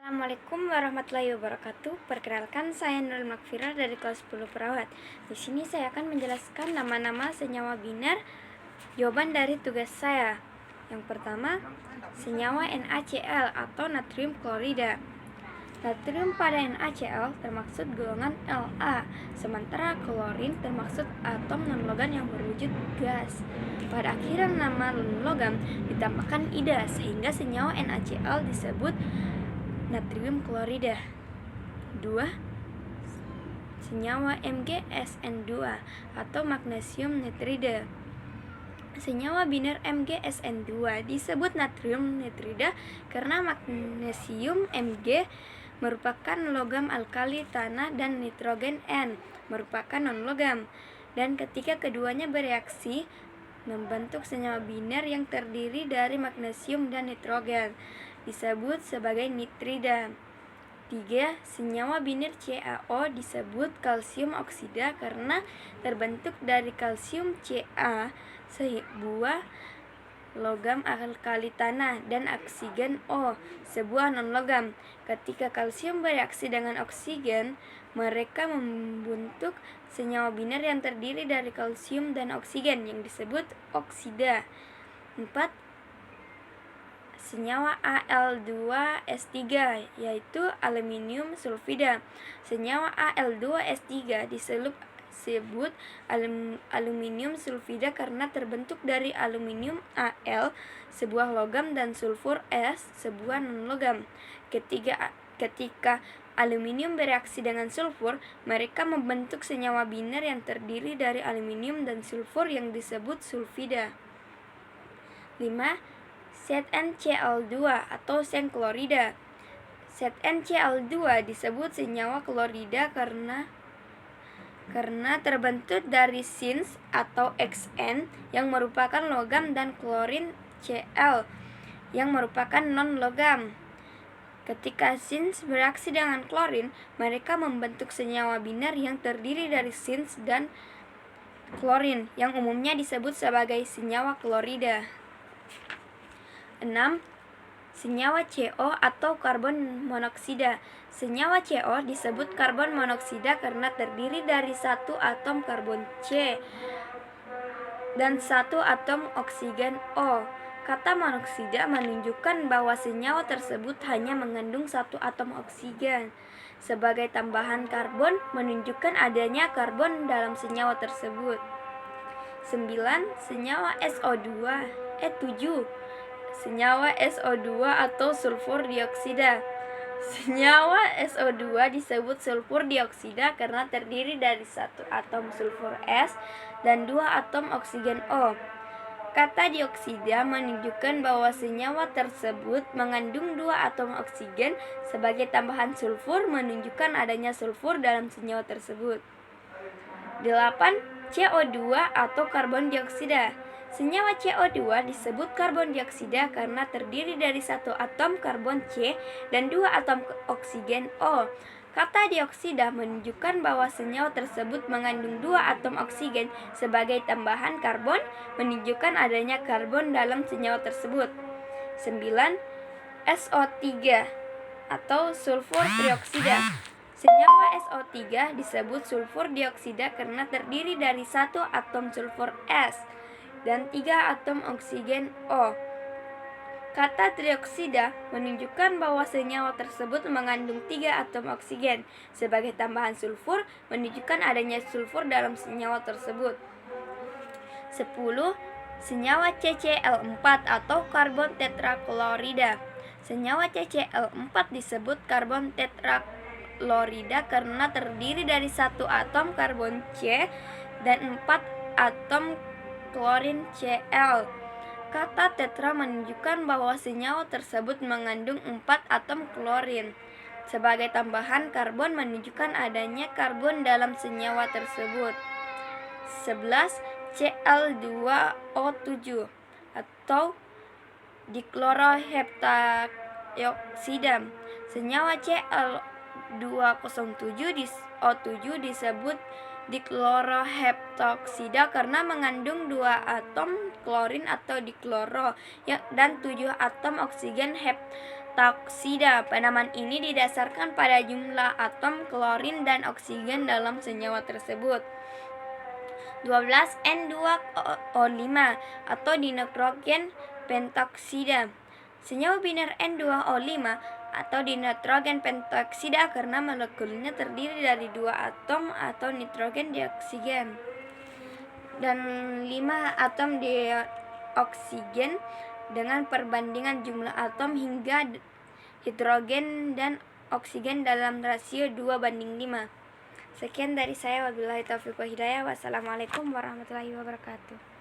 Assalamualaikum warahmatullahi wabarakatuh. Perkenalkan, saya Nurul Makfirah dari kelas 10 Perawat. Di sini saya akan menjelaskan nama-nama senyawa biner. Jawaban dari tugas saya. Yang pertama, senyawa NaCl atau natrium klorida. Natrium pada NaCl termaksud golongan La, sementara klorin termaksud atom non-logam yang berwujud gas. Pada akhiran nama non-logam ditambahkan ida sehingga senyawa NaCl disebut natrium klorida. 2. Senyawa MgSN2 atau magnesium nitrida. Senyawa biner MgSN2 disebut natrium nitrida karena magnesium Mg merupakan logam alkali tanah dan nitrogen N merupakan non-logam, dan ketika keduanya bereaksi membentuk senyawa biner yang terdiri dari magnesium dan nitrogen disebut sebagai nitrida. 3. Senyawa biner CaO disebut kalsium oksida karena terbentuk dari kalsium Ca, sebuah logam alkali tanah, dan oksigen O, sebuah non-logam. Ketika kalsium bereaksi dengan oksigen, mereka membentuk senyawa biner yang terdiri dari kalsium dan oksigen yang disebut oksida. 4. Senyawa Al2S3 yaitu aluminium sulfida. Senyawa Al2S3 disebut aluminium sulfida karena terbentuk dari aluminium Al, sebuah logam, dan sulfur S, sebuah non-logam. Ketika aluminium bereaksi dengan sulfur, mereka membentuk senyawa biner yang terdiri dari aluminium dan sulfur yang disebut sulfida. 5. ZnCl2 atau seng klorida. ZnCl2 disebut senyawa klorida karena terbentuk dari zins atau Xn yang merupakan logam dan klorin Cl yang merupakan non-logam. Ketika zins bereaksi dengan klorin, mereka membentuk senyawa biner yang terdiri dari zins dan klorin yang umumnya disebut sebagai senyawa klorida. 6. Senyawa CO atau karbon monoksida. Senyawa CO disebut karbon monoksida karena terdiri dari satu atom karbon C dan satu atom oksigen O. Kata monoksida menunjukkan bahwa senyawa tersebut hanya mengandung satu atom oksigen. Sebagai tambahan karbon menunjukkan adanya karbon dalam senyawa tersebut. 9. Senyawa SO2. 7. Senyawa SO2 atau sulfur dioksida. Senyawa SO2 disebut sulfur dioksida karena terdiri dari satu atom sulfur S dan dua atom oksigen O. Kata dioksida menunjukkan bahwa senyawa tersebut mengandung dua atom oksigen. Sebagai tambahan sulfur menunjukkan adanya sulfur dalam senyawa tersebut. 8. CO2 atau karbon dioksida. Senyawa CO2 disebut karbon dioksida karena terdiri dari satu atom karbon C dan dua atom oksigen O. Kata dioksida menunjukkan bahwa senyawa tersebut mengandung dua atom oksigen. Sebagai tambahan karbon menunjukkan adanya karbon dalam senyawa tersebut. 9. SO3 atau sulfur trioksida. Senyawa SO3 disebut sulfur dioksida karena terdiri dari satu atom sulfur S dan tiga atom oksigen O. Kata trioksida menunjukkan bahwa senyawa tersebut mengandung tiga atom oksigen. Sebagai tambahan sulfur menunjukkan adanya sulfur dalam senyawa tersebut. 10. Senyawa CCl4 atau karbon tetraklorida. Senyawa CCl4 disebut karbon tetraklorida karena terdiri dari satu atom karbon C dan 4 atom klorin Cl. Kata tetra menunjukkan bahwa senyawa tersebut mengandung 4 atom klorin. Sebagai tambahan karbon menunjukkan adanya karbon dalam senyawa tersebut. 11. Cl2O7 atau dikloroheptadioksida. Senyawa Cl2O7 disebut dikloroheptoksida karena mengandung dua atom klorin atau dikloro dan 7 atom oksigen pentaoksida. Penamaan ini didasarkan pada jumlah atom klorin dan oksigen dalam senyawa tersebut. 12 N2O5 atau dinitrogen pentaoksida. Senyawa biner N2O5 atau dinitrogen pentaoksida karena molekulnya terdiri dari 2 atom atau nitrogen dioksigen dan 5 atom dioksigen dengan perbandingan jumlah atom hingga hidrogen dan oksigen dalam rasio 2:5. Sekian dari saya, wabillahi taufiq wal hidayah. Wassalamualaikum warahmatullahi wabarakatuh.